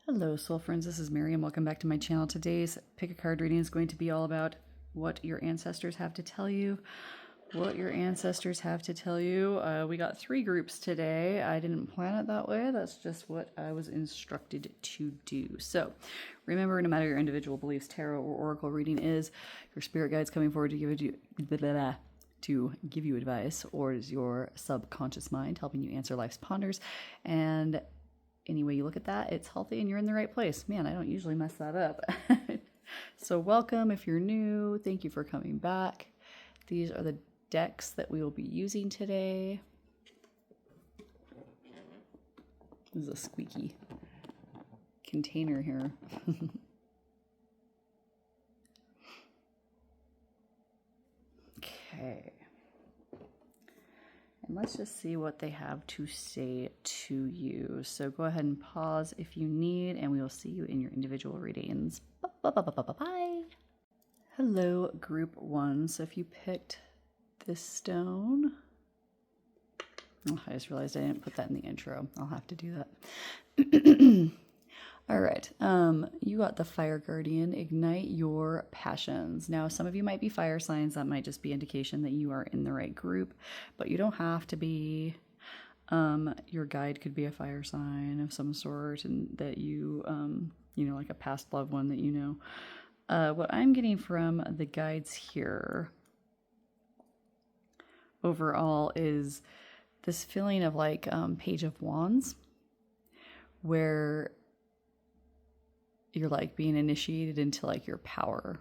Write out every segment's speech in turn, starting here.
Hello, soul friends. This is Mary, and welcome back to my channel. Today's pick a card reading is going to be all about what your ancestors have to tell you. What your ancestors have to tell you. We got 3 groups today. I didn't plan it that way. That's just what I was instructed to do. So remember, no matter your individual beliefs, tarot or oracle reading is your spirit guides coming forward to give you advice, or is your subconscious mind helping you answer life's ponders. And any way you look at that, it's healthy and you're in the right place. Man, I don't usually mess that up. So welcome if you're new. Thank you for coming back. These are the decks that we will be using today. This is a squeaky container here. Okay. And let's just see what they have to say to you. So go ahead and pause if you need, and we will see you in your individual readings. Bye. Hello, group 1. So if you picked this stone, oh, I just realized I didn't put that in the intro. I'll have to do that. All right. You got the Fire Guardian. Ignite your passions. Now, some of you might be fire signs. That might just be indication that you are in the right group, but you don't have to be. Your guide could be a fire sign of some sort, and that you, like a past loved one that you know. What I'm getting from the guides here overall is this feeling of like Page of Wands, where you're like being initiated into like your power.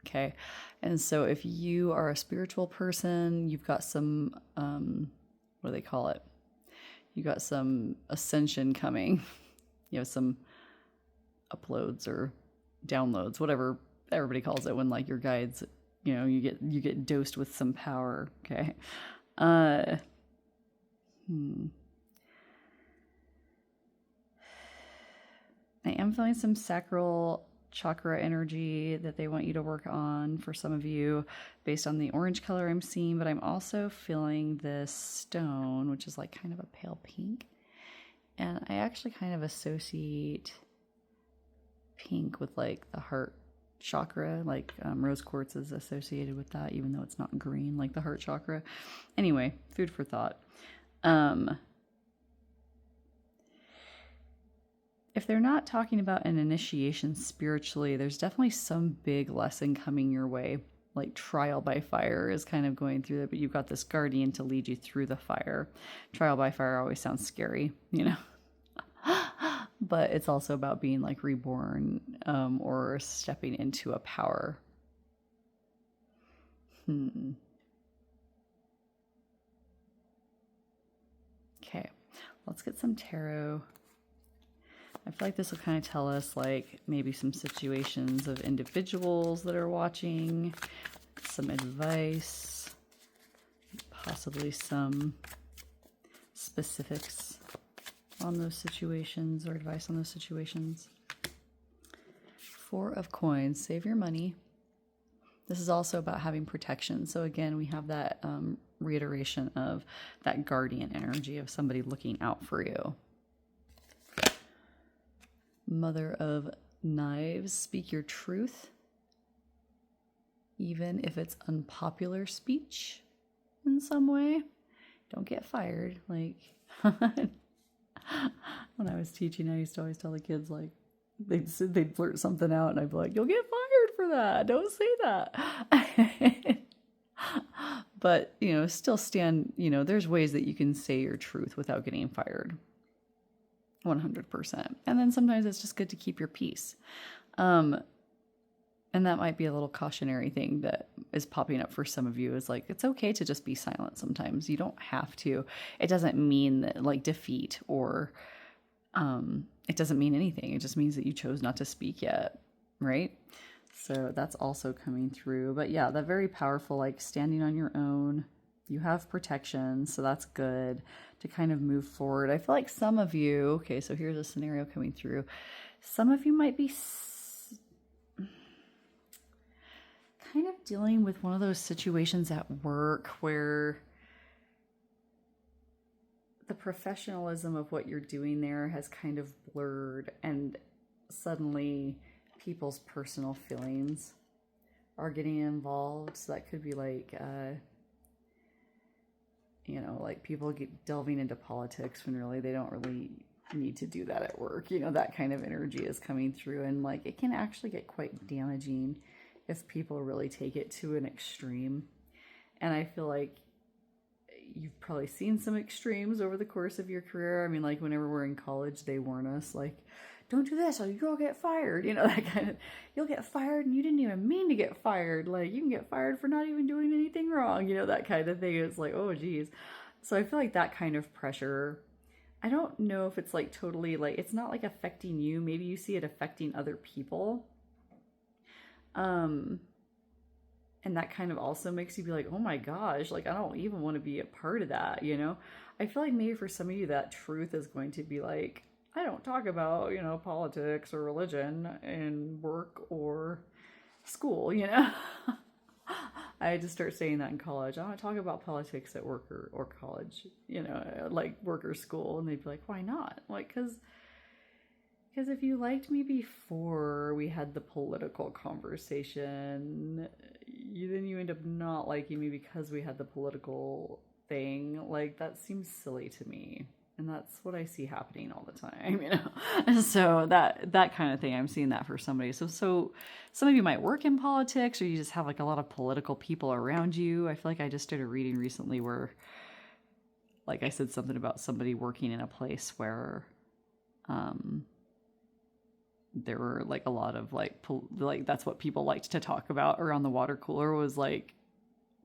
Okay. And so if you are a spiritual person, you've got some, what do they call it? You got some ascension coming. You have some uploads or downloads, whatever everybody calls it, when like your guides, you get dosed with some power. Okay. I am feeling some sacral chakra energy that they want you to work on for some of you based on the orange color I'm seeing, but I'm also feeling this stone, which is like kind of a pale pink. And I actually kind of associate pink with like the heart chakra, like rose quartz is associated with that, even though it's not green like the heart chakra. Anyway, food for thought. If they're not talking about an initiation spiritually, there's definitely some big lesson coming your way. Like trial by fire is kind of going through it, but you've got this guardian to lead you through the fire. Trial by fire always sounds scary, but it's also about being like reborn, or stepping into a power. Okay, let's get some tarot. I feel like this will kind of tell us like maybe some situations of individuals that are watching, some advice, possibly some specifics on those situations or advice on those situations. 4 of Coins, save your money. This is also about having protection. So again, we have that reiteration of that guardian energy of somebody looking out for you. Mother of Knives, speak your truth, even if it's unpopular speech in some way. Don't get fired. Like, when I was teaching, I used to always tell the kids, like, they'd blurt something out, and I'd be like, you'll get fired for that. Don't say that. But, still stand, there's ways that you can say your truth without getting fired. 100%. And then sometimes it's just good to keep your peace. And that might be a little cautionary thing that is popping up for some of you, is like, it's okay to just be silent sometimes. You don't have to. It doesn't mean that like defeat, or it doesn't mean anything. It just means that you chose not to speak yet. Right? So that's also coming through. But yeah, that very powerful, like standing on your own. You have protection, so that's good to kind of move forward. I feel like some of you, okay, so here's a scenario coming through. Some of you might be kind of dealing with one of those situations at work where the professionalism of what you're doing there has kind of blurred, and suddenly people's personal feelings are getting involved. So that could be like, like people get delving into politics when really they don't really need to do that at work. That kind of energy is coming through, and like it can actually get quite damaging if people really take it to an extreme. And I feel like you've probably seen some extremes over the course of your career. I mean, like whenever we're in college, they warn us like, don't do this or you'll get fired. That kind of, you'll get fired and you didn't even mean to get fired. Like you can get fired for not even doing anything wrong. That kind of thing. It's like, oh geez. So I feel like that kind of pressure, I don't know if it's like totally like, it's not like affecting you. Maybe you see it affecting other people. And that kind of also makes you be like, oh my gosh, like I don't even want to be a part of that, I feel like maybe for some of you that truth is going to be like, I don't talk about, politics or religion in work or school, I had to start saying that in college. I don't talk about politics at work or college, like work or school. And they'd be like, why not? Like, because if you liked me before we had the political conversation, then you end up not liking me because we had the political thing. Like, that seems silly to me. And that's what I see happening all the time, And so that kind of thing, I'm seeing that for somebody. So some of you might work in politics, or you just have like a lot of political people around you. I feel like I just did a reading recently where, like I said something about somebody working in a place where, there were like a lot of like that's what people liked to talk about around the water cooler was like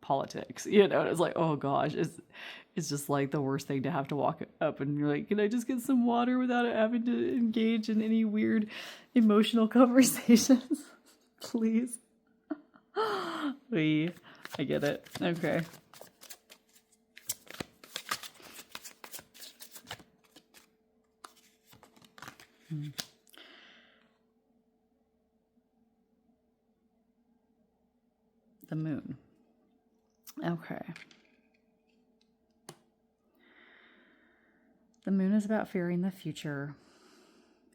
politics, and it's like, oh gosh, it's just like the worst thing to have to walk up and you're like, can I just get some water without having to engage in any weird emotional conversations? Please. I get it. Okay. The moon. Okay. The moon is about fearing the future.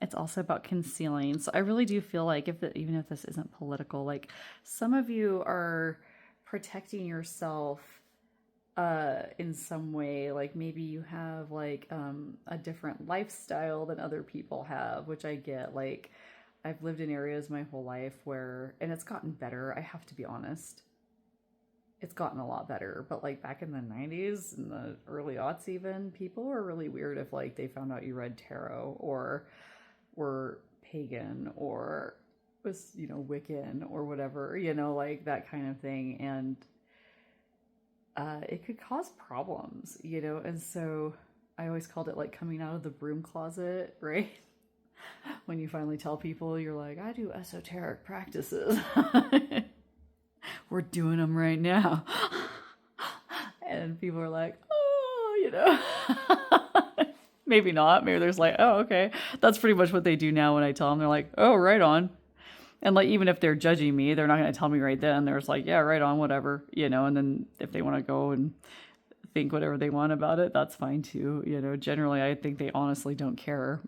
It's also about concealing. So I really do feel like even if this isn't political, like some of you are protecting yourself in some way. Like maybe you have like a different lifestyle than other people have, which I get. Like I've lived in areas my whole life where, and it's gotten better, I have to be honest. It's gotten a lot better, but like back in the 90s and the early aughts even, people were really weird if like they found out you read tarot or were pagan or was, Wiccan or whatever, like that kind of thing. And it could cause problems, and so I always called it like coming out of the broom closet, right? When you finally tell people you're like, I do esoteric practices. We're doing them right now. And people are like, oh, maybe not. Maybe there's like, oh, okay. That's pretty much what they do now when I tell them. They're like, oh, right on. And like, even if they're judging me, they're not going to tell me right then. They're just like, yeah, right on, whatever, and then if they want to go and think whatever they want about it, that's fine too. Generally, I think they honestly don't care,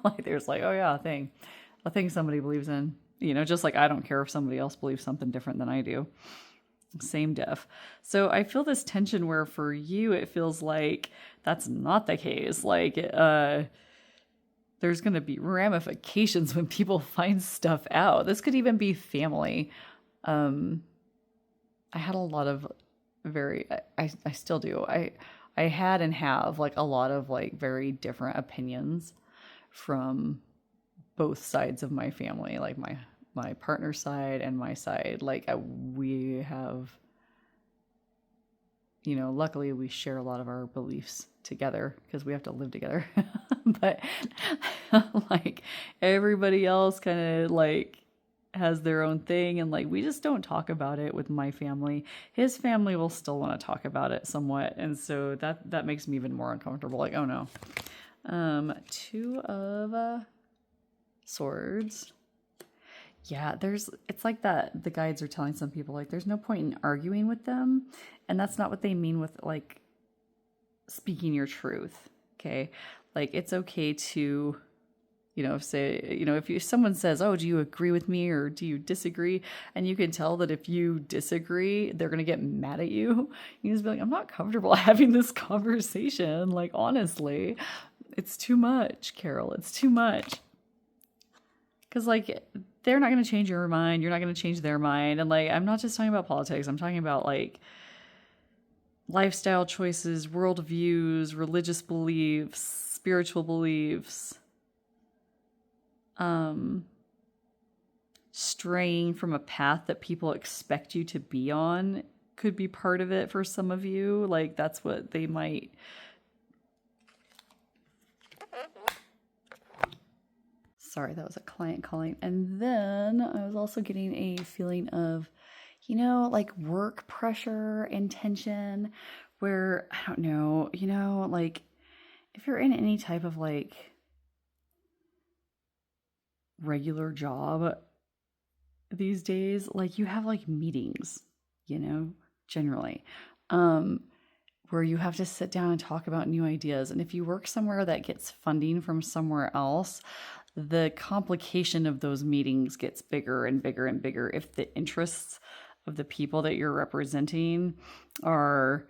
like there's like, oh yeah, a thing somebody believes in. Just like I don't care if somebody else believes something different than I do. Same diff. So I feel this tension where for you, it feels like that's not the case. Like, there's going to be ramifications when people find stuff out. This could even be family. I had a lot of I still do. I had and have like a lot of like very different opinions from both sides of my family, like my partner's side and my side. Like we have, luckily we share a lot of our beliefs together because we have to live together. But like everybody else kind of like has their own thing, and like we just don't talk about it with my family. His family will still want to talk about it somewhat, and so that makes me even more uncomfortable. Like, oh no. Two of Swords. Yeah, it's like that the guides are telling some people like there's no point in arguing with them, and that's not what they mean with like speaking your truth. Okay. Like it's okay to, say, if someone says, oh, do you agree with me or do you disagree? And you can tell that if you disagree, they're going to get mad at you. You just be like, I'm not comfortable having this conversation. Like, honestly, it's too much, Carol. It's too much. Because, like, they're not going to change your mind. You're not going to change their mind. And, like, I'm not just talking about politics. I'm talking about, like, lifestyle choices, worldviews, religious beliefs, spiritual beliefs. Straying from a path that people expect you to be on could be part of it for some of you. Like, that's what they might... Sorry, that was a client calling. And then I was also getting a feeling of, like work pressure and tension where, I don't know, like if you're in any type of like regular job these days, like you have like meetings, generally, where you have to sit down and talk about new ideas. And if you work somewhere that gets funding from somewhere else, the complication of those meetings gets bigger and bigger and bigger if the interests of the people that you're representing are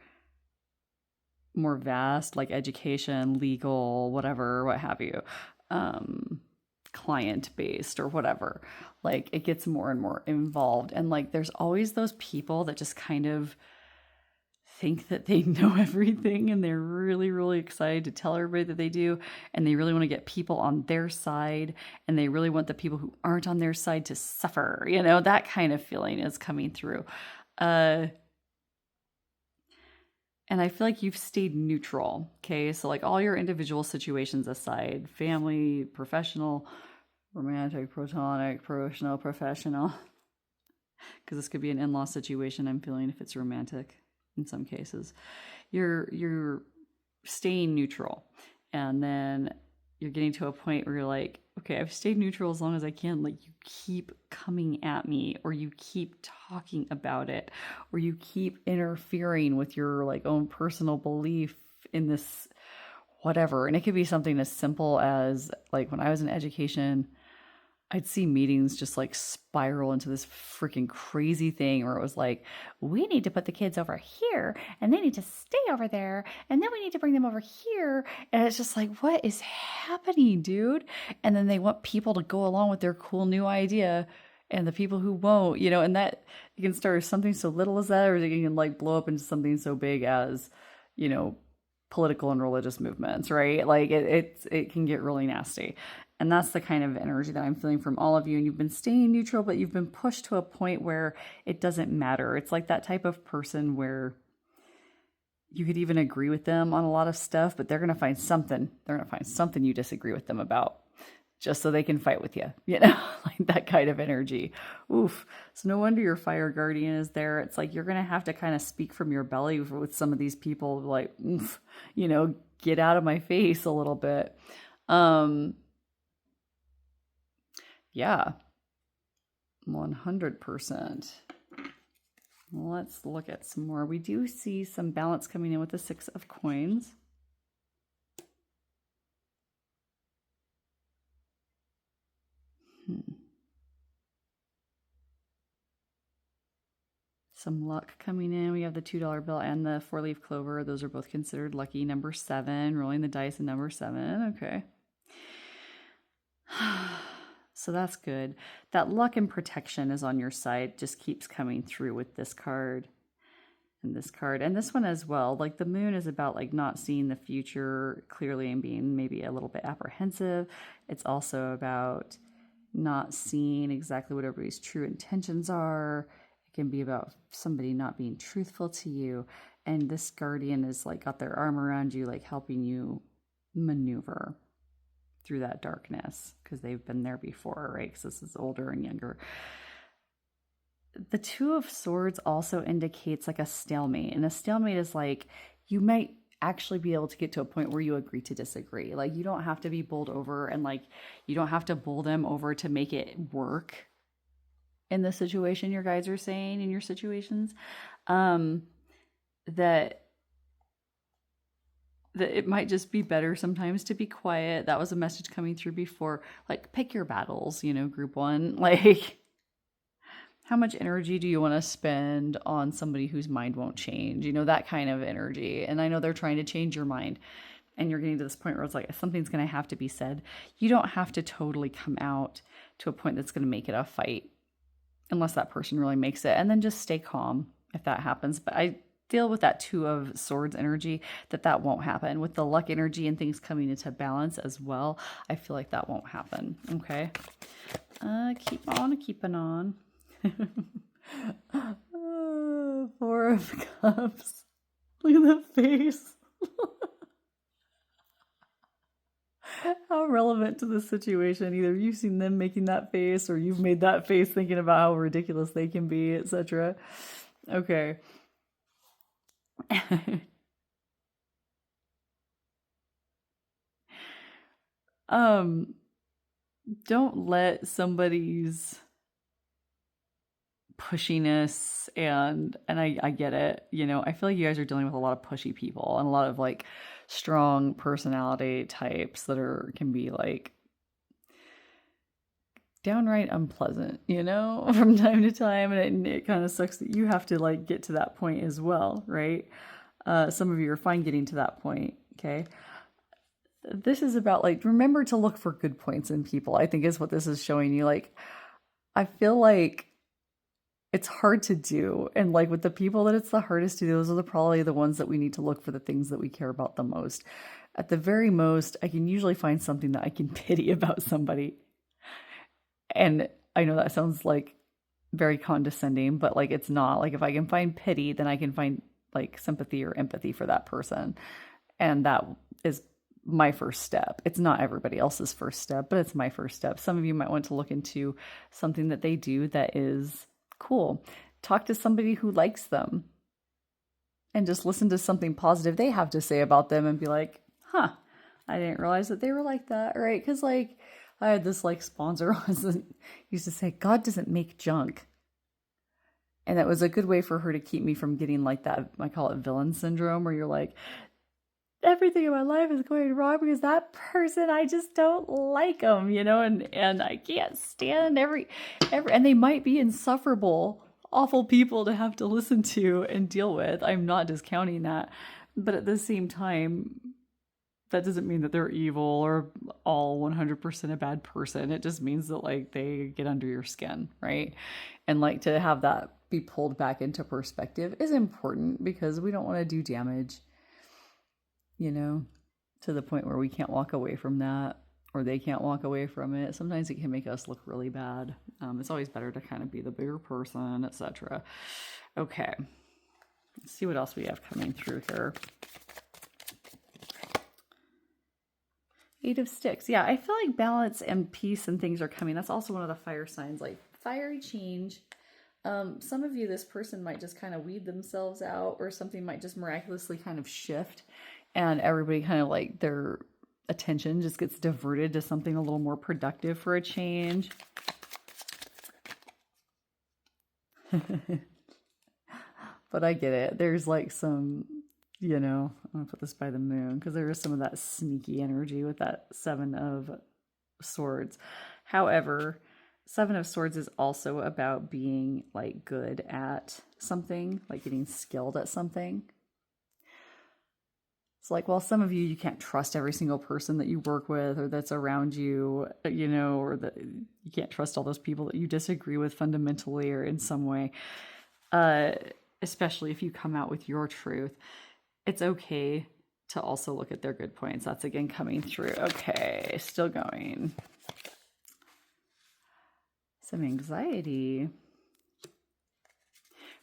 more vast, like education, legal, whatever, what have you, client-based or whatever. Like it gets more and more involved. And like there's always those people that just kind of think that they know everything and they're really, really excited to tell everybody that they do. And they really want to get people on their side and they really want the people who aren't on their side to suffer. That kind of feeling is coming through. And I feel like you've stayed neutral. Okay. So like all your individual situations aside, family, professional, romantic, platonic, personal, professional, because this could be an in-law situation. I'm feeling if it's romantic. In some cases, you're staying neutral, and then you're getting to a point where you're like, okay, I've stayed neutral as long as I can. Like you keep coming at me, or you keep talking about it, or you keep interfering with your like own personal belief in this whatever. And it could be something as simple as like when I was in education, I'd see meetings just like spiral into this freaking crazy thing where it was like, we need to put the kids over here and they need to stay over there. And then we need to bring them over here. And it's just like, what is happening, dude? And then they want people to go along with their cool new idea and the people who won't, and that you can start with something so little as that, or you can like blow up into something so big as, political and religious movements, right? Like it can get really nasty. And that's the kind of energy that I'm feeling from all of you. And you've been staying neutral, but you've been pushed to a point where it doesn't matter. It's like that type of person where you could even agree with them on a lot of stuff, but they're going to find something. They're going to find something you disagree with them about just so they can fight with you, like that kind of energy. Oof. So no wonder your fire guardian is there. It's like you're going to have to kind of speak from your belly with some of these people, like, oof, get out of my face a little bit. Yeah, 100%. Let's look at some more. We do see some balance coming in with the 6 of coins. Some luck coming in. We have the $2 bill and the 4-leaf clover. Those are both considered lucky. Number 7, rolling the dice and number 7. Okay. So that's good. That luck and protection is on your side. Just keeps coming through with this card and this card and this one as well. Like the moon is about like not seeing the future clearly and being maybe a little bit apprehensive. It's also about not seeing exactly what everybody's true intentions are. It can be about somebody not being truthful to you. And this guardian is like got their arm around you, like helping you maneuver through that darkness because they've been there before, right? Because this is older and younger. The 2 of Swords also indicates like a stalemate. And a stalemate is like you might actually be able to get to a point where you agree to disagree. Like you don't have to be bowled over and like you don't have to bowl them over to make it work in the situation your guides are saying in your situations. That that it might just be better sometimes to be quiet. That was a message coming through before. Like, pick your battles, you know, group one. Like, how much energy do you want to spend on somebody whose mind won't change? You know, that kind of energy. And I know they're trying to change your mind. And you're getting to this point where it's like, something's going to have to be said. You don't have to totally come out to a point that's going to make it a fight. Unless that person really makes it. And then just stay calm if that happens. But I feel with that Two of Swords energy that won't happen. With the luck energy and things coming into balance as well, I feel like that won't happen. Okay. Keep on keeping on. Four of Cups. Look at the face. How relevant to the situation. Either you've seen them making that face or you've made that face thinking about how ridiculous they can be, etc. Okay. Don't let somebody's pushiness and I get it, you know, I feel like you guys are dealing with a lot of pushy people and a lot of like strong personality types that can be like downright unpleasant, you know, from time to time. And it kind of sucks that you have to like get to that point as well, right? Some of you are fine getting to that point, okay? This is about like, remember to look for good points in people, I think is what this is showing you. Like, I feel like it's hard to do. And like with the people that it's the hardest to do, those are probably the ones that we need to look for the things that we care about the most. At the very most, I can usually find something that I can pity about somebody. And I know that sounds like very condescending, but like it's not. Like if I can find pity, then I can find like sympathy or empathy for that person. And that is my first step. It's not everybody else's first step, but it's my first step. Some of you might want to look into something that they do that is cool. Talk to somebody who likes them and just listen to something positive they have to say about them and be like, huh, I didn't realize that they were like that, right? Because like I had this like sponsor used to say, God doesn't make junk. And that was a good way for her to keep me from getting like that, I call it villain syndrome, where you're like, everything in my life is going wrong because that person, I just don't like them, you know, and I can't stand every, and they might be insufferable, awful people to have to listen to and deal with. I'm not discounting that. But at the same time, that doesn't mean that they're evil or all 100% a bad person. It just means that like they get under your skin, right? And like to have that be pulled back into perspective is important because we don't want to do damage, you know, to the point where we can't walk away from that or they can't walk away from it. Sometimes it can make us look really bad. It's always better to kind of be the bigger person, etc. Okay. Let's see what else we have coming through here. Eight of Sticks. Yeah, I feel like balance and peace and things are coming. That's also one of the fire signs, like fiery change. Some of you, this person might just kind of weed themselves out or something might just miraculously kind of shift and everybody kind of like their attention just gets diverted to something a little more productive for a change. But I get it. There's like some, you know, I'm going to put this by the moon because there is some of that sneaky energy with that Seven of Swords. However, Seven of Swords is also about being like good at something, like getting skilled at something. It's like, well, some of you can't trust every single person that you work with or that's around you, you know, or that you can't trust all those people that you disagree with fundamentally or in some way, especially if you come out with your truth. It's okay to also look at their good points. That's again coming through. Okay, still going. Some anxiety.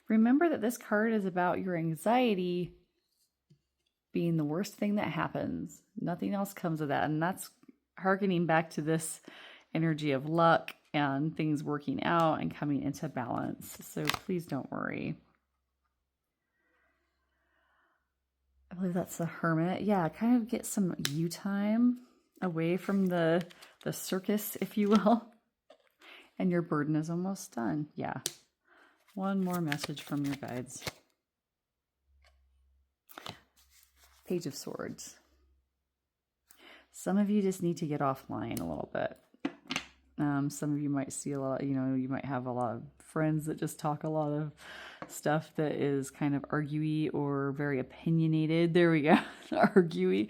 Remember that this card is about your anxiety being the worst thing that happens. Nothing else comes of that. And that's hearkening back to this energy of luck and things working out and coming into balance. So please don't worry. I believe that's the Hermit. Yeah, kind of get some you time away from the circus, if you will. And your burden is almost done. Yeah. One more message from your guides. Page of Swords. Some of you just need to get offline a little bit. Some of you might see a lot, you know, you might have a lot of friends that just talk a lot of stuff that is kind of arguey or very opinionated. There we go. Arguey.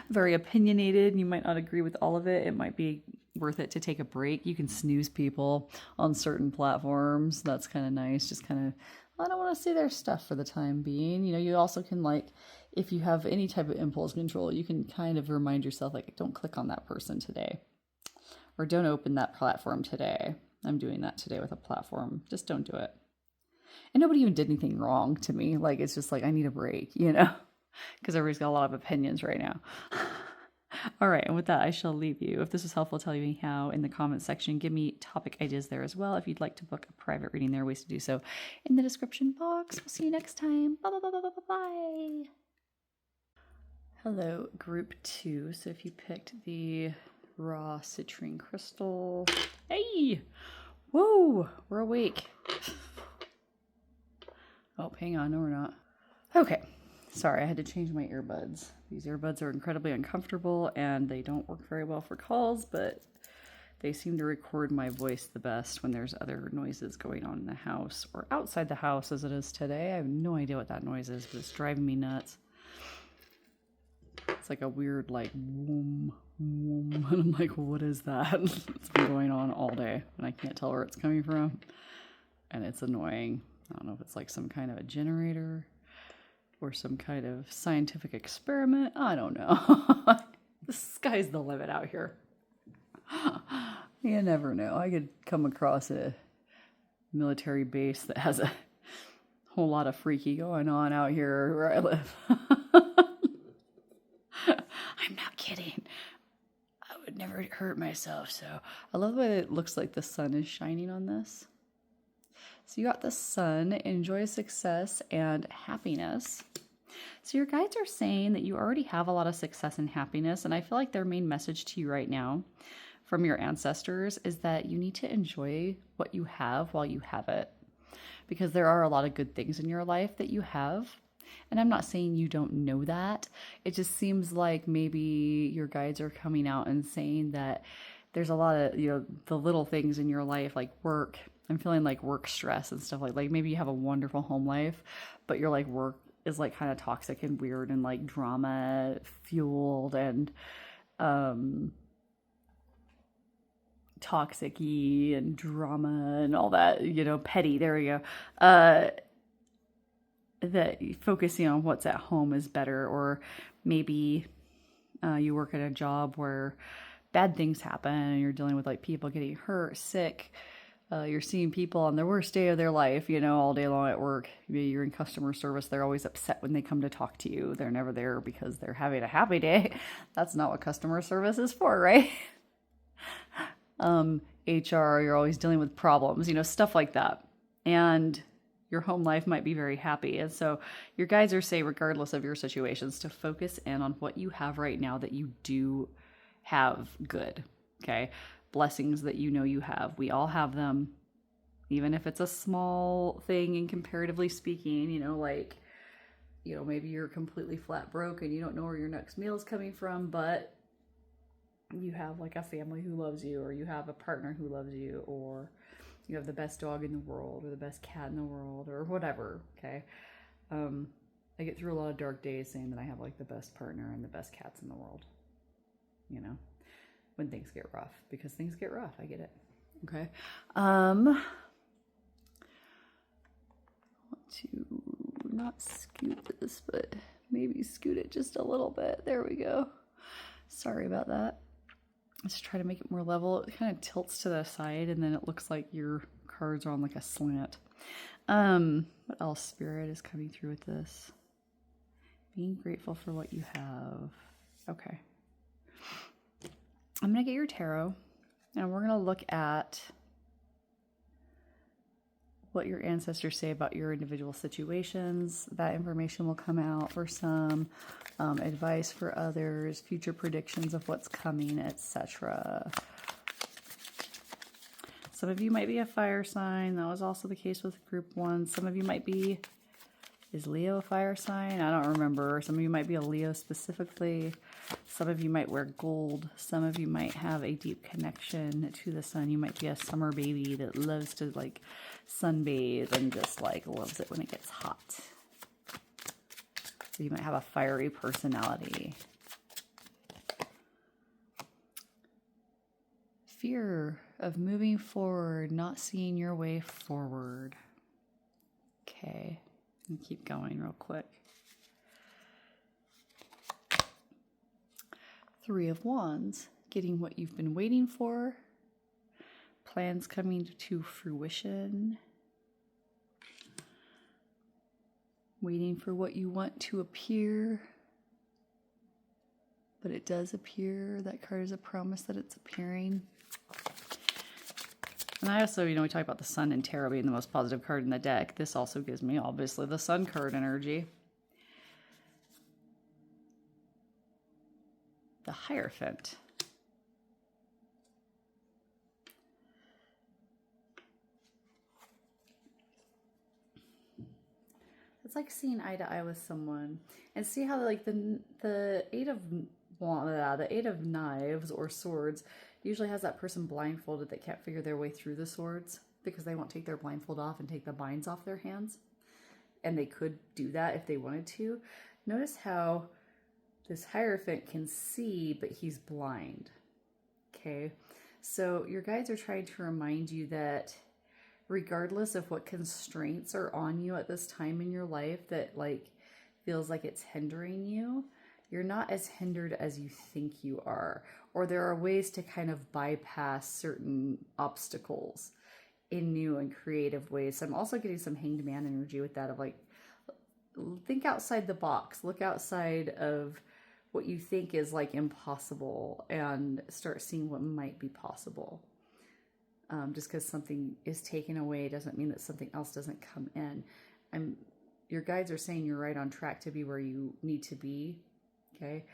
Very opinionated. You might not agree with all of it. It might be worth it to take a break. You can snooze people on certain platforms. That's kind of nice. Just kind of, I don't want to see their stuff for the time being. You know, you also can, like, if you have any type of impulse control, you can kind of remind yourself, like, don't click on that person today. Or don't open that platform today. I'm doing that today with a platform. Just don't do it. And nobody even did anything wrong to me. Like, it's just like, I need a break, you know, because everybody's got a lot of opinions right now. All right. And with that, I shall leave you. If this was helpful, tell me how in the comment section. Give me topic ideas there as well. If you'd like to book a private reading, there are ways to do so in the description box. We'll see you next time. Bye, bye, bye, bye, bye, bye. Hello, group 2. So if you picked the raw citrine crystal. Hey! Whoa! We're awake. Oh, hang on. No, we're not. Okay. Sorry, I had to change my earbuds. These earbuds are incredibly uncomfortable and they don't work very well for calls, but they seem to record my voice the best when there's other noises going on in the house or outside the house as it is today. I have no idea what that noise is, but it's driving me nuts. It's like a weird, like, whoom, whoom. And I'm like, what is that? It's been going on all day and I can't tell where it's coming from. And it's annoying. I don't know if it's like some kind of a generator or some kind of scientific experiment. I don't know. The sky's the limit out here. You never know. I could come across a military base that has a whole lot of freaky going on out here where I live. I'm not kidding. I would never hurt myself. So I love the way it looks like the sun is shining on this. So you got the sun, enjoy success and happiness. So your guides are saying that you already have a lot of success and happiness. And I feel like their main message to you right now from your ancestors is that you need to enjoy what you have while you have it. Because there are a lot of good things in your life that you have. And I'm not saying you don't know that. It just seems like maybe your guides are coming out and saying that there's a lot of, you know, the little things in your life, like work. I'm feeling like work stress and stuff like maybe you have a wonderful home life, but your like work is like kind of toxic and weird and like drama fueled and toxic-y and drama and all that, you know, petty. There we go. That focusing on what's at home is better, or maybe you work at a job where bad things happen and you're dealing with like people getting hurt, sick. You're seeing people on their worst day of their life, you know, all day long at work. Maybe you're in customer service. They're always upset when they come to talk to you. They're never there because they're having a happy day. That's not what customer service is for, right? HR, you're always dealing with problems, you know, stuff like that. And your home life might be very happy. And so your guides are saying, regardless of your situations, to focus in on what you have right now that you do have good. Okay. Blessings that you know you have. We all have them, even if it's a small thing and comparatively speaking, you know, like, you know, maybe you're completely flat broke and you don't know where your next meal is coming from, but you have like a family who loves you, or you have a partner who loves you, or you have the best dog in the world or the best cat in the world or whatever. Okay. I get through a lot of dark days saying that I have like the best partner and the best cats in the world, you know, when things get rough, because things get rough. I get it. Okay. Want to not scoot this, but maybe scoot it just a little bit. There we go. Sorry about that. Let's try to make it more level. It kind of tilts to the side and then it looks like your cards are on like a slant. What else, Spirit, is coming through with this? Being grateful for what you have. Okay. I'm going to get your tarot and we're going to look at what your ancestors say about your individual situations. That information will come out for some, advice for others, future predictions of what's coming, etc. Some of you might be a fire sign. That was also the case with group 1. Some of you might be, is Leo a fire sign? I don't remember. Some of you might be a Leo specifically. Some of you might wear gold. Some of you might have a deep connection to the sun. You might be a summer baby that loves to like sunbathe and just like loves it when it gets hot. So you might have a fiery personality. Fear of moving forward, not seeing your way forward. Okay, and keep going real quick. 3 of Wands, getting what you've been waiting for. Plans coming to fruition. Waiting for what you want to appear. But it does appear. That card is a promise that it's appearing. And I also, we talk about the sun and tarot being the most positive card in the deck. This also gives me, obviously, the sun card energy. The Hierophant. It's like seeing eye to eye with someone, and see how like the Eight of Knives or Swords usually has that person blindfolded that can't figure their way through the swords because they won't take their blindfold off and take the binds off their hands. And they could do that if they wanted to. Notice how this Hierophant can see, but he's blind. Okay, so your guides are trying to remind you that regardless of what constraints are on you at this time in your life that like feels like it's hindering you, you're not as hindered as you think you are. Or there are ways to kind of bypass certain obstacles in new and creative ways. So I'm also getting some Hanged Man energy with that of like, think outside the box, look outside of what you think is like impossible and start seeing what might be possible. Just because something is taken away doesn't mean that something else doesn't come in. Your guides are saying you're right on track to be where you need to be. Okay.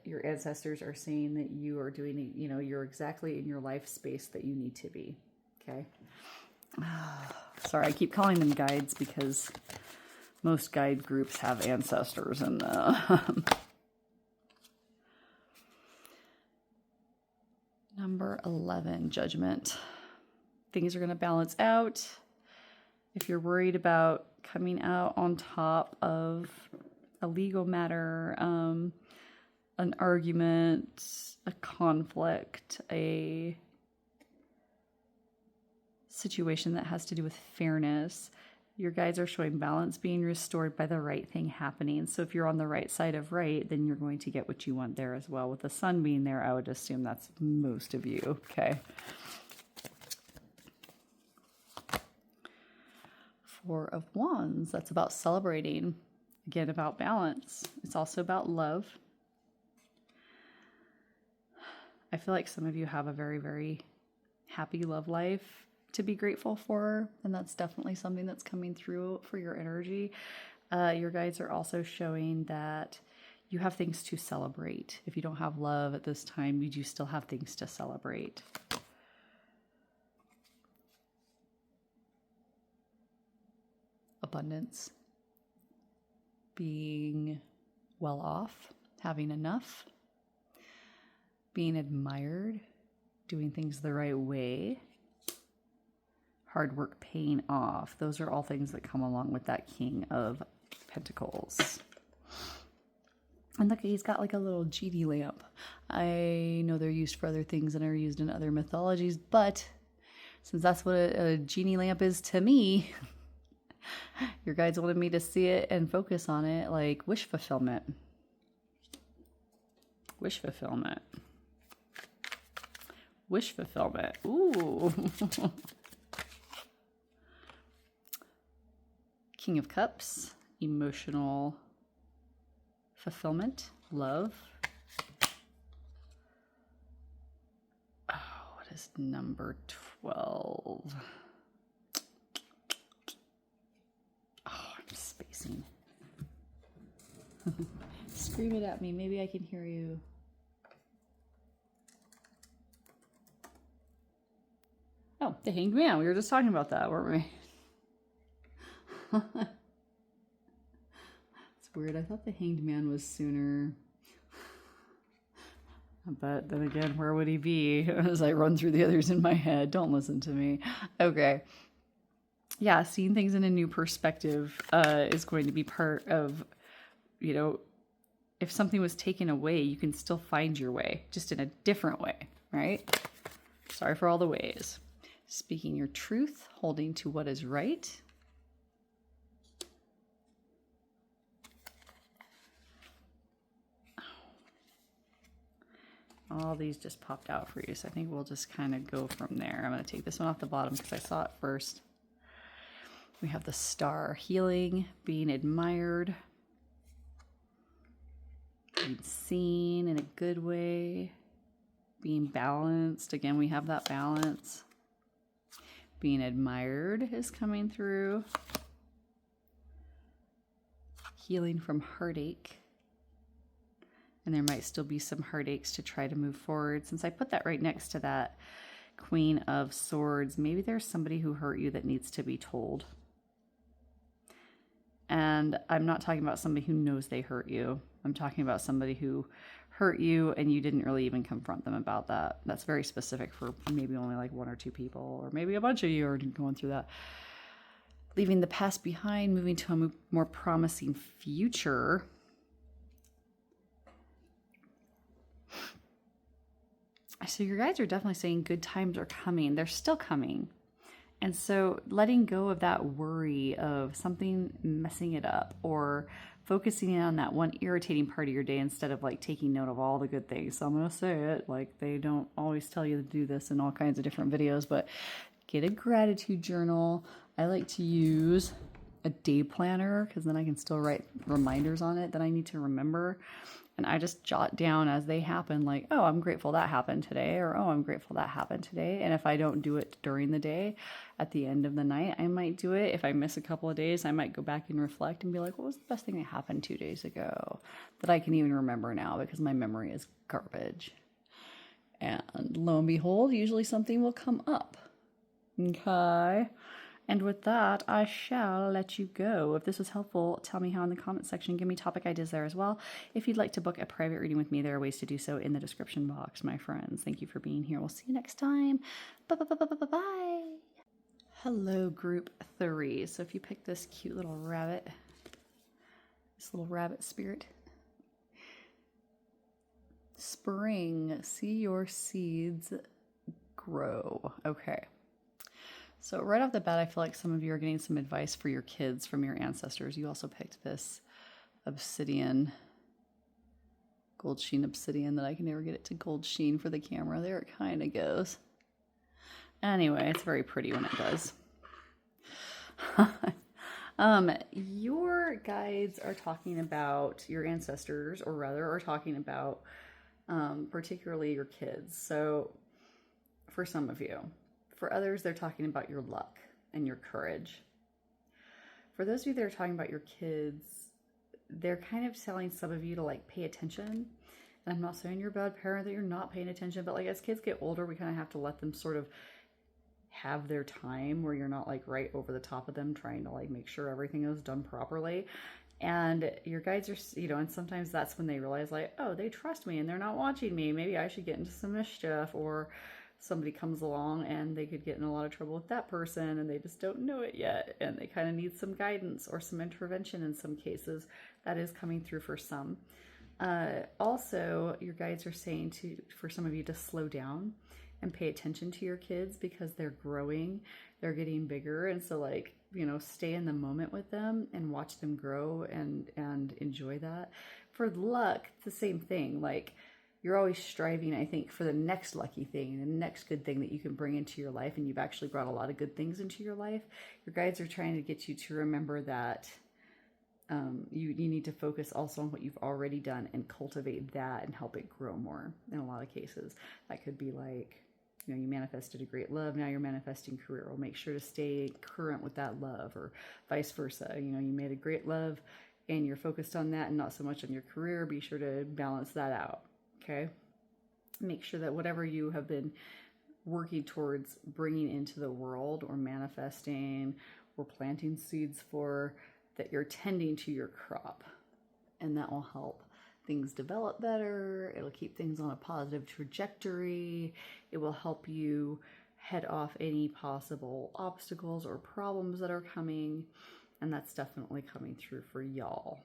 Your ancestors are saying that you are doing, you're exactly in your life space that you need to be. Okay. Sorry, I keep calling them guides because most guide groups have ancestors in them. Number 11, Judgment. Things are going to balance out. If you're worried about coming out on top of a legal matter, an argument, a conflict, a situation that has to do with fairness, your guides are showing balance being restored by the right thing happening. So if you're on the right side of right, then you're going to get what you want there as well. With the sun being there, I would assume that's most of you. Okay. 4 of Wands. That's about celebrating. Again, about balance. It's also about love. I feel like some of you have a very, very happy love life to be grateful for, and that's definitely something that's coming through for your energy. Your guides are also showing that you have things to celebrate. If you don't have love at this time, you do still have things to celebrate. Abundance. Being well off, having enough, being admired, doing things the right way, hard work paying off. Those are all things that come along with that King of Pentacles. And look, he's got like a little genie lamp. I know they're used for other things and are used in other mythologies, but since that's what a genie lamp is to me, your guides wanted me to see it and focus on it, like wish fulfillment. Wish fulfillment. Wish fulfillment. Ooh. King of Cups, emotional fulfillment, love. Oh, what is number 12? Oh, I'm spacing. Scream it at me. Maybe I can hear you. Oh, the Hanged Man. We were just talking about that, weren't we? It's weird. I thought the Hanged Man was sooner. But then again, where would he be as I run through the others in my head? Don't listen to me. Okay. Yeah, seeing things in a new perspective is going to be part of, you know, if something was taken away, you can still find your way, just in a different way, right? Sorry for all the ways. Speaking your truth, holding to what is right. All these just popped out for you, so I think we'll just kind of go from there. I'm going to take this one off the bottom because I saw it first. We have the star, healing, being admired, being seen in a good way, being balanced. Again, we have that balance. Being admired is coming through. Healing from heartache. And there might still be some heartaches to try to move forward. Since I put that right next to that Queen of Swords, maybe there's somebody who hurt you that needs to be told. And I'm not talking about somebody who knows they hurt you. I'm talking about somebody who hurt you and you didn't really even confront them about that. That's very specific for maybe only like 1 or 2 people, or maybe a bunch of you are going through that. Leaving the past behind, moving to a more promising future. So your guides are definitely saying good times are coming. They're still coming. And so letting go of that worry of something messing it up, or focusing in on that one irritating part of your day instead of like taking note of all the good things. So I'm going to say it, like they don't always tell you to do this in all kinds of different videos, but get a gratitude journal. I like to use a day planner because then I can still write reminders on it that I need to remember. And I just jot down as they happen, like, oh, I'm grateful that happened today, or oh, I'm grateful that happened today. And if I don't do it during the day, at the end of the night, I might do it. If I miss a couple of days, I might go back and reflect and be like, what was the best thing that happened 2 days ago that I can even remember now because my memory is garbage. And lo and behold, usually something will come up. Okay. And with that, I shall let you go. If this was helpful, tell me how in the comment section. Give me topic ideas there as well. If you'd like to book a private reading with me, there are ways to do so in the description box, my friends. Thank you for being here. We'll see you next time. Bye. Hello, group 3. So if you pick this cute little rabbit, this little rabbit spirit. Spring, see your seeds grow. Okay. So right off the bat, I feel like some of you are getting some advice for your kids from your ancestors. You also picked this obsidian, gold sheen obsidian that I can never get it to gold sheen for the camera. There it kind of goes. Anyway, it's very pretty when it does. Your guides are talking about your ancestors, or rather are talking about particularly your kids. So for some of you. For others, they're talking about your luck and your courage. For those of you that are talking about your kids, they're kind of telling some of you to like pay attention. And I'm not saying you're a bad parent that you're not paying attention, but like as kids get older, we kind of have to let them sort of have their time where you're not like right over the top of them trying to like make sure everything is done properly. And your guides are, you know, and sometimes that's when they realize like, oh, they trust me and they're not watching me. Maybe I should get into some mischief, or somebody comes along and they could get in a lot of trouble with that person and they just don't know it yet, and they kind of need some guidance or some intervention in some cases. That is coming through for some. Also, your guides are saying for some of you to slow down and pay attention to your kids because they're growing, they're getting bigger, and so like, you know, stay in the moment with them and watch them grow and enjoy that. For luck, the same thing. Like, you're always striving, I think, for the next lucky thing, the next good thing that you can bring into your life, and you've actually brought a lot of good things into your life. Your guides are trying to get you to remember that you need to focus also on what you've already done and cultivate that and help it grow more in a lot of cases. That could be like, you know, you manifested a great love, now you're manifesting career. Well, make sure to stay current with that love, or vice versa. You know, you made a great love and you're focused on that and not so much on your career. Be sure to balance that out. Okay, make sure that whatever you have been working towards bringing into the world, or manifesting, or planting seeds for, that you're tending to your crop, and that will help things develop better. It'll keep things on a positive trajectory. It will help you head off any possible obstacles or problems that are coming. And that's definitely coming through for y'all.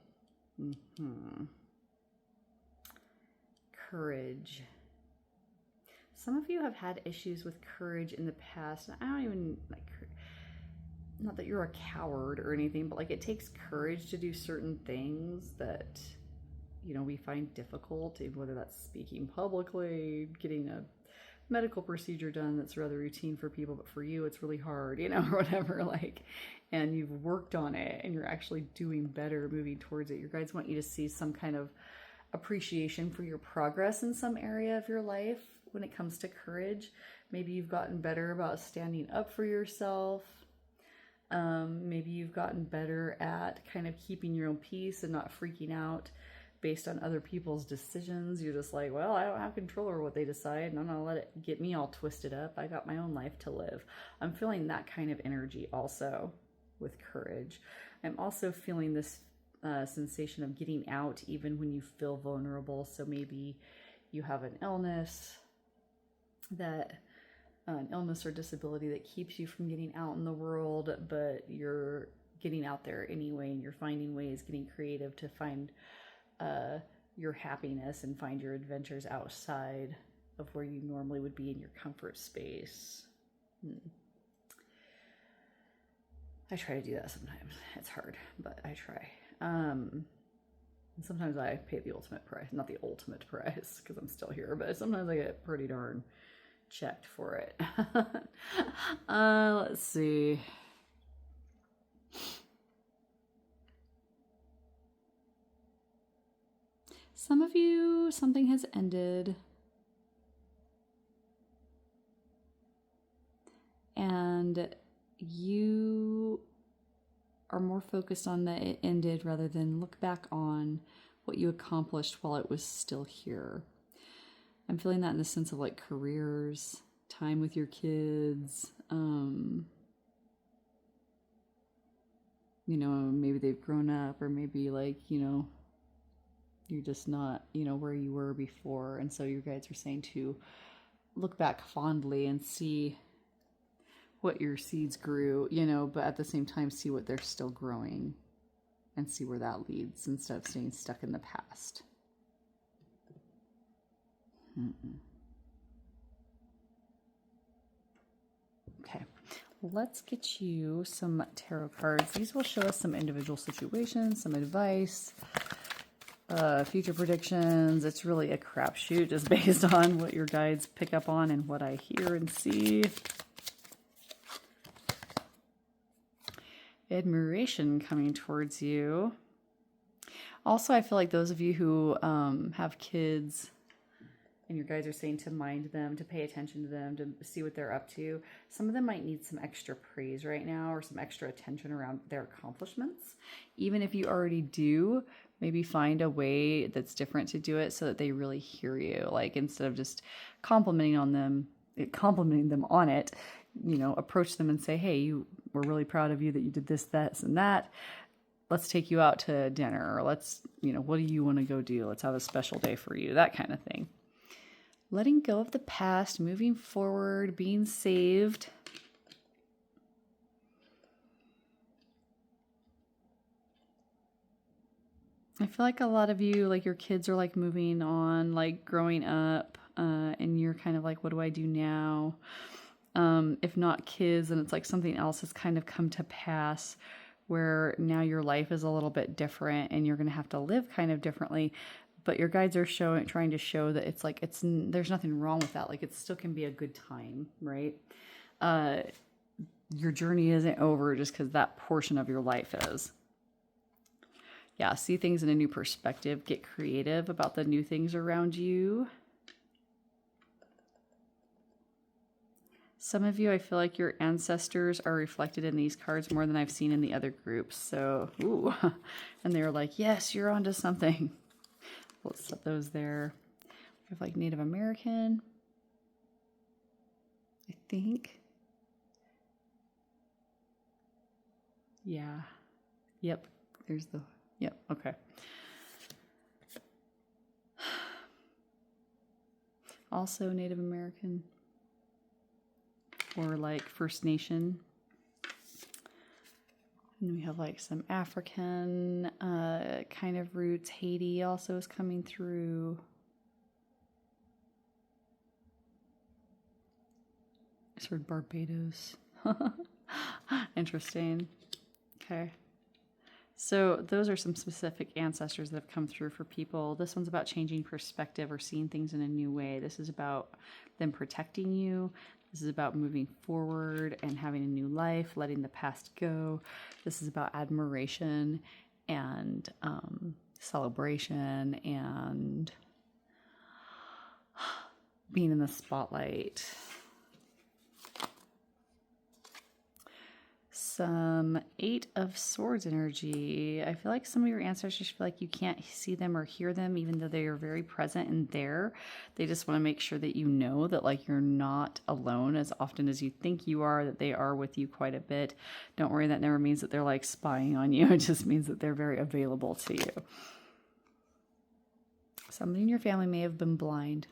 Courage. Some of you have had issues with courage in the past. I don't even like, not that you're a coward or anything, but like it takes courage to do certain things that, you know, we find difficult, whether that's speaking publicly, getting a medical procedure done that's rather routine for people, but for you it's really hard, you know, or whatever, like, and you've worked on it and you're actually doing better, moving towards it. Your guides want you to see some kind of appreciation for your progress in some area of your life when it comes to courage. Maybe you've gotten better about standing up for yourself. Maybe you've gotten better at kind of keeping your own peace and not freaking out based on other people's decisions. You're just like, well, I don't have control over what they decide, and I'm not gonna let it get me all twisted up. I got my own life to live. I'm feeling that kind of energy also with courage. I'm also feeling this sensation of getting out even when you feel vulnerable. So maybe you have an illness or disability that keeps you from getting out in the world, but you're getting out there anyway, and you're finding ways, getting creative to find your happiness and find your adventures outside of where you normally would be in your comfort space. I try to do that sometimes. It's hard, but I try. And sometimes I pay the ultimate price, not the ultimate price because I'm still here, but sometimes I get pretty darn checked for it. Let's see. Some of you, something has ended. And you are more focused on that it ended rather than look back on what you accomplished while it was still here. I'm feeling that in the sense of like careers, time with your kids, you know, maybe they've grown up, or maybe like, you know, you're just not, you know, where you were before. And so your guides are saying to look back fondly and see what your seeds grew, you know, but at the same time, see what they're still growing and see where that leads instead of staying stuck in the past. Okay, let's get you some tarot cards. These will show us some individual situations, some advice, future predictions. It's really a crapshoot just based on what your guides pick up on and what I hear and see. Admiration coming towards you. Also, I feel like those of you who have kids and your guides are saying to mind them, to pay attention to them, to see what they're up to. Some of them might need some extra praise right now or some extra attention around their accomplishments. Even if you already do, maybe find a way that's different to do it so that they really hear you. Like instead of just complimenting them on it, you know, approach them and say, hey, we're really proud of you that you did this, that, and that. Let's take you out to dinner, or let's, you know, what do you want to go do? Let's have a special day for you, that kind of thing. Letting go of the past, moving forward, being saved. I feel like a lot of you, like your kids are like moving on, like growing up, and you're kind of like, what do I do now? If not kids, and it's like something else has kind of come to pass where now your life is a little bit different and you're going to have to live kind of differently. But your guides are trying to show that it's like, there's nothing wrong with that. Like it still can be a good time, right? Your journey isn't over just because that portion of your life is. Yeah, see things in a new perspective. Get creative about the new things around you. Some of you, I feel like your ancestors are reflected in these cards more than I've seen in the other groups. So, ooh, and they're like, yes, you're onto something. Let's set those there. We have like Native American, I think. Yeah. Yep. There's the, yep. Okay. Also Native American or like First Nation. And we have like some African kind of roots. Haiti also is coming through. I heard Barbados. Interesting. Okay. So those are some specific ancestors that have come through for people. This one's about changing perspective or seeing things in a new way. This is about them protecting you. This is about moving forward and having a new life, letting the past go. This is about admiration and celebration and being in the spotlight. Some Eight of Swords energy. I feel like some of your ancestors feel like you can't see them or hear them, even though they are very present and there. They just want to make sure that you know that like you're not alone as often as you think you are, that they are with you quite a bit. Don't worry, that never means that they're like spying on you. It just means that they're very available to you. Somebody in your family may have been blind.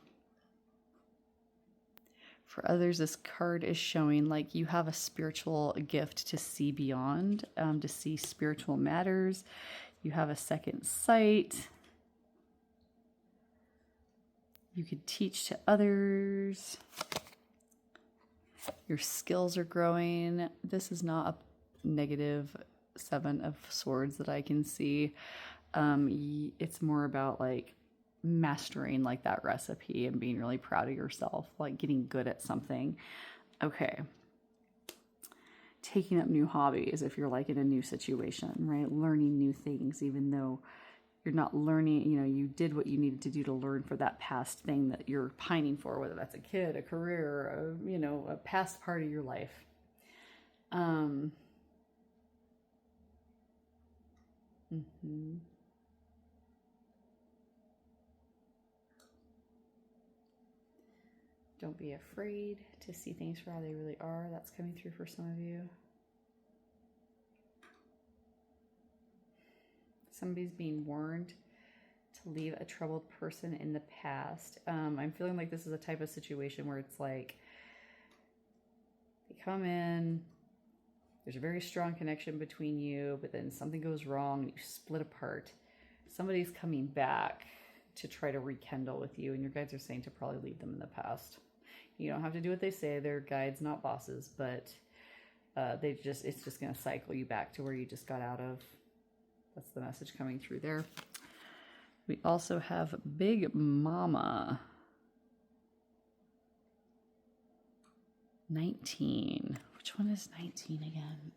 For others, this card is showing like you have a spiritual gift to see beyond, to see spiritual matters. You have a second sight. You could teach to others. Your skills are growing. This is not a negative Seven of Swords that I can see. It's more about like mastering like that recipe and being really proud of yourself, like getting good at something. Okay. Taking up new hobbies if you're like in a new situation, right? Learning new things, even though you're not learning, you did what you needed to do to learn for that past thing that you're pining for, whether that's a kid, a career, a past part of your life. Don't be afraid to see things for how they really are. That's coming through for some of you. Somebody's being warned to leave a troubled person in the past. I'm feeling like this is a type of situation where it's like they come in, there's a very strong connection between you, but then something goes wrong, you split apart. Somebody's coming back to try to rekindle with you, and your guides are saying to probably leave them in the past. You don't have to do what they say. They're guides, not bosses, but it's just going to cycle you back to where you just got out of. That's the message coming through there. We also have Big Mama. 19. Which one is 19 again?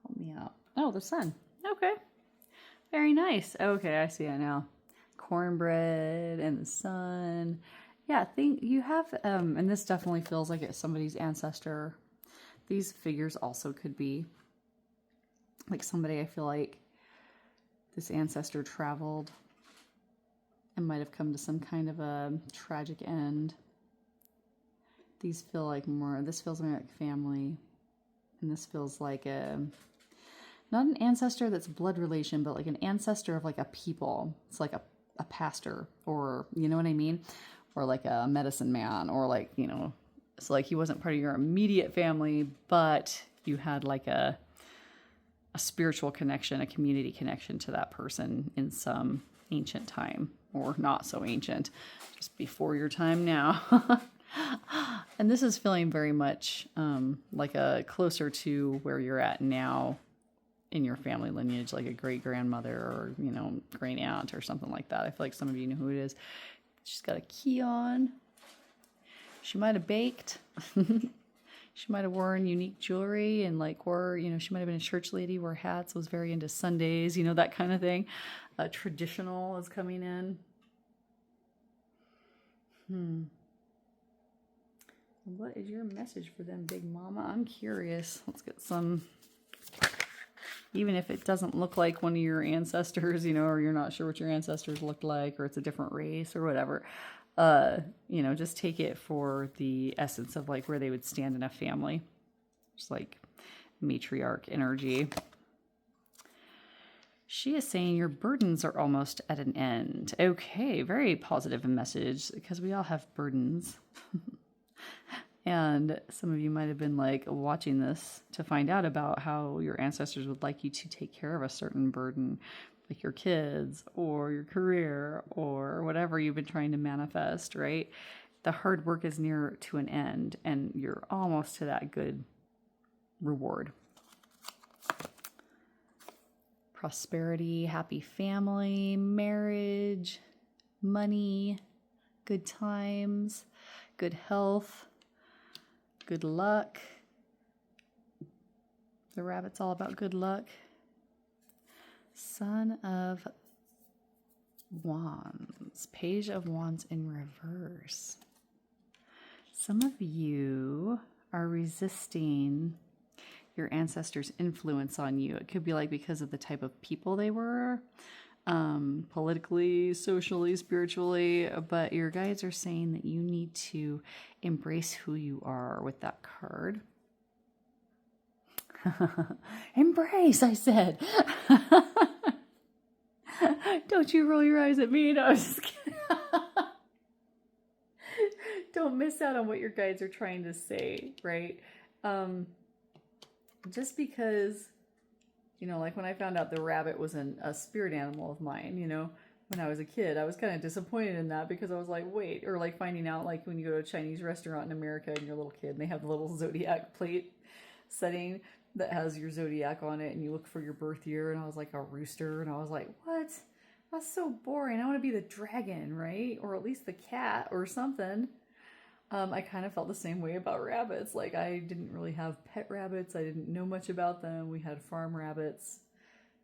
Help me out. Oh, the sun. Okay. Very nice. Okay, I see it now. Cornbread and the sun. Yeah, you have, and this definitely feels like it's somebody's ancestor. These figures also could be like somebody, I feel like this ancestor traveled and might have come to some kind of a tragic end. These feel like this feels more like family. And this feels like not an ancestor that's blood relation, but like an ancestor of like a people. It's like a pastor, or you know what I mean? Or like a medicine man, or like, so like he wasn't part of your immediate family, but you had like a spiritual connection, a community connection to that person in some ancient time, or not so ancient, just before your time now. And this is feeling very much like a closer to where you're at now in your family lineage, like a great grandmother or, great aunt or something like that. I feel like some of you know who it is. She's got a key on. She might have baked. She might have worn unique jewelry and she might have been a church lady, wore hats, was very into Sundays, that kind of thing. Traditional is coming in. What is your message for them, Big Mama? I'm curious. Let's get some, even if it doesn't look like one of your ancestors, or you're not sure what your ancestors looked like, or it's a different race or whatever, just take it for the essence of like where they would stand in a family. Just like matriarch energy. She is saying your burdens are almost at an end. Okay, very positive message because we all have burdens. And some of you might have been like watching this to find out about how your ancestors would like you to take care of a certain burden, like your kids or your career or whatever you've been trying to manifest, right? The hard work is near to an end and you're almost to that good reward. Prosperity, happy family, marriage, money, good times, good health, good luck. The rabbit's all about good luck. Son of Wands, Page of Wands in reverse. Some of you are resisting your ancestors' influence on you. It could be like because of the type of people they were, politically, socially, spiritually, but your guides are saying that you need to embrace who you are with that card. Embrace, I said. Don't you roll your eyes at me. No, I was just kidding. Don't miss out on what your guides are trying to say, right? Just because, you know, like when I found out the rabbit was a spirit animal of mine, you know, when I was a kid, I was kind of disappointed in that because I was like, wait, or like finding out like when you go to a Chinese restaurant in America and you're a little kid and they have the little zodiac plate setting that has your zodiac on it and you look for your birth year, and I was like a rooster, and I was like, what? That's so boring. I want to be the dragon, right? Or at least the cat or something. I kind of felt the same way about rabbits. Like I didn't really have pet rabbits. I didn't know much about them. We had farm rabbits,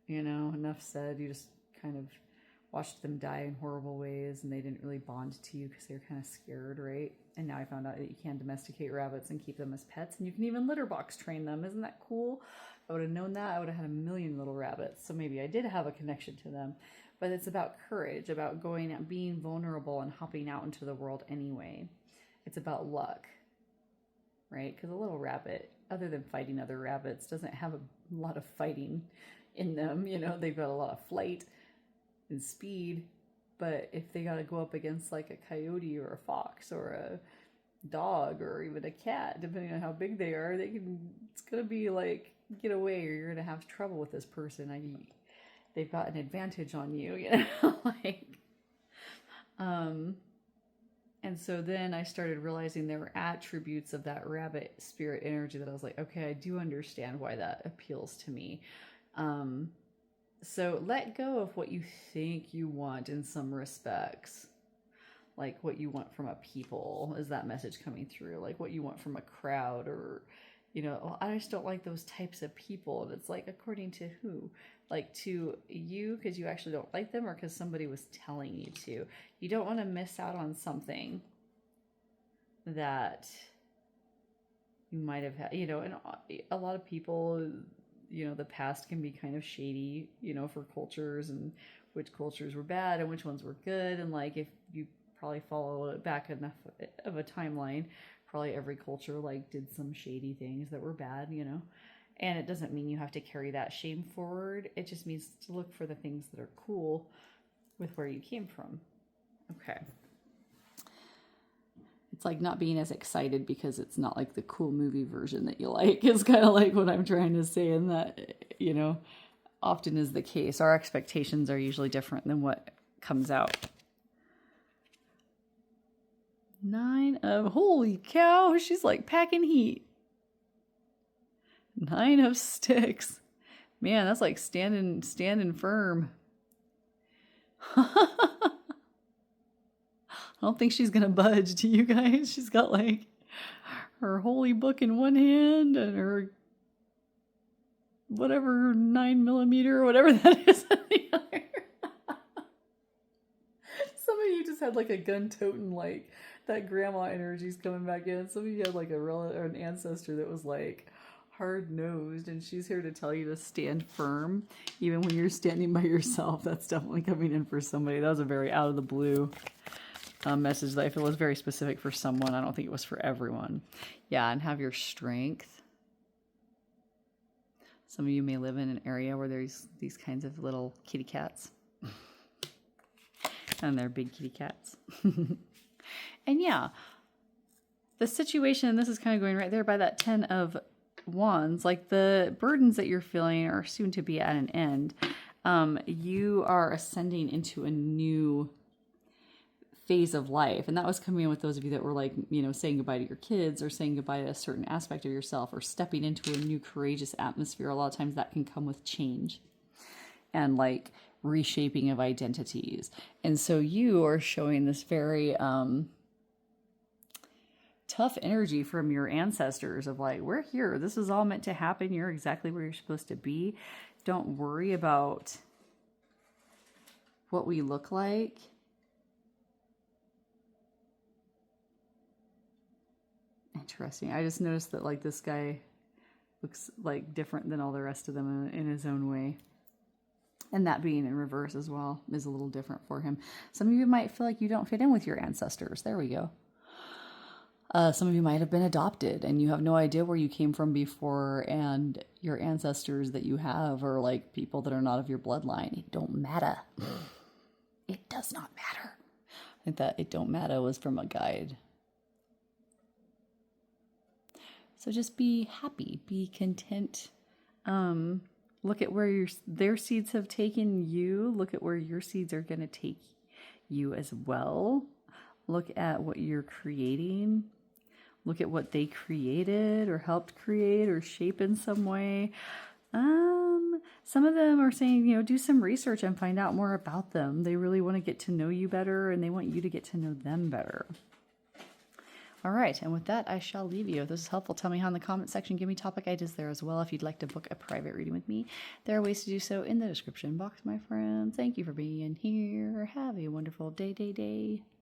you know, enough said. You just kind of watched them die in horrible ways and they didn't really bond to you because they were kind of scared, right? And now I found out that you can domesticate rabbits and keep them as pets, and you can even litter box train them. Isn't that cool? I would have known that. I would have had a million little rabbits. So maybe I did have a connection to them. But it's about courage, about going and being vulnerable and hopping out into the world anyway. It's about luck, right? Because a little rabbit, other than fighting other rabbits, doesn't have a lot of fighting in them. You know, they've got a lot of flight and speed. But if they got to go up against like a coyote or a fox or a dog or even a cat, depending on how big they are, it's going to be like, get away or you're going to have trouble with this person. They've got an advantage on you, you know, and so then I started realizing there were attributes of that rabbit spirit energy that I was like, okay, I do understand why that appeals to me. So let go of what you think you want in some respects, like what you want from a people. Is that message coming through? Like what you want from a crowd, or, you know, well, I just don't like those types of people. And it's like, according to who? Like to you because you actually don't like them, or because somebody was telling you to. You don't want to miss out on something that you might have had, you know, and a lot of people, you know, the past can be kind of shady, you know, for cultures, and which cultures were bad and which ones were good. And like, if you probably follow it back enough of a timeline, probably every culture like did some shady things that were bad, you know. And it doesn't mean you have to carry that shame forward. It just means to look for the things that are cool with where you came from. Okay. It's like not being as excited because it's not like the cool movie version that you like. It's kind of like what I'm trying to say, and that, you know, often is the case. Our expectations are usually different than what comes out. 9 of, holy cow, she's like packing heat. 9 of Sticks. Man, that's like standing firm. I don't think she's going to budge, do you guys? She's got like her holy book in one hand and her whatever 9mm or whatever that is in the other. Some of you just had like a gun-toting, like that grandma energy's coming back in. Some of you had like an ancestor that was like hard-nosed, and she's here to tell you to stand firm even when you're standing by yourself. That's definitely coming in for somebody. That was a very out of the blue message that I feel was very specific for someone. I don't think it was for everyone. Yeah, and have your strength. Some of you may live in an area where there's these kinds of little kitty cats. And they're big kitty cats. And yeah, the situation, this is kind of going right there by that 10 of Wands, like the burdens that you're feeling are soon to be at an end. You are ascending into a new phase of life. And that was coming in with those of you that were like, you know, saying goodbye to your kids or saying goodbye to a certain aspect of yourself or stepping into a new courageous atmosphere. A lot of times that can come with change and like reshaping of identities. And so you are showing this very tough energy from your ancestors of like, we're here. This is all meant to happen. You're exactly where you're supposed to be. Don't worry about what we look like. Interesting. I just noticed that like this guy looks like different than all the rest of them in his own way. And that being in reverse as well is a little different for him. Some of you might feel like you don't fit in with your ancestors. There we go. Some of you might have been adopted and you have no idea where you came from before, and your ancestors that you have are like people that are not of your bloodline. It don't matter. It does not matter. I think that it don't matter was from a guide. So just be happy, be content. Look at where their seeds have taken you. Look at where your seeds are going to take you as well. Look at what you're creating. Look at what they created or helped create or shape in some way. Some of them are saying, you know, do some research and find out more about them. They really want to get to know you better, and they want you to get to know them better. All right, and with that, I shall leave you. If this is helpful, tell me how in the comment section. Give me topic ideas there as well. If you'd like to book a private reading with me, there are ways to do so in the description box, my friends. Thank you for being here. Have a wonderful day.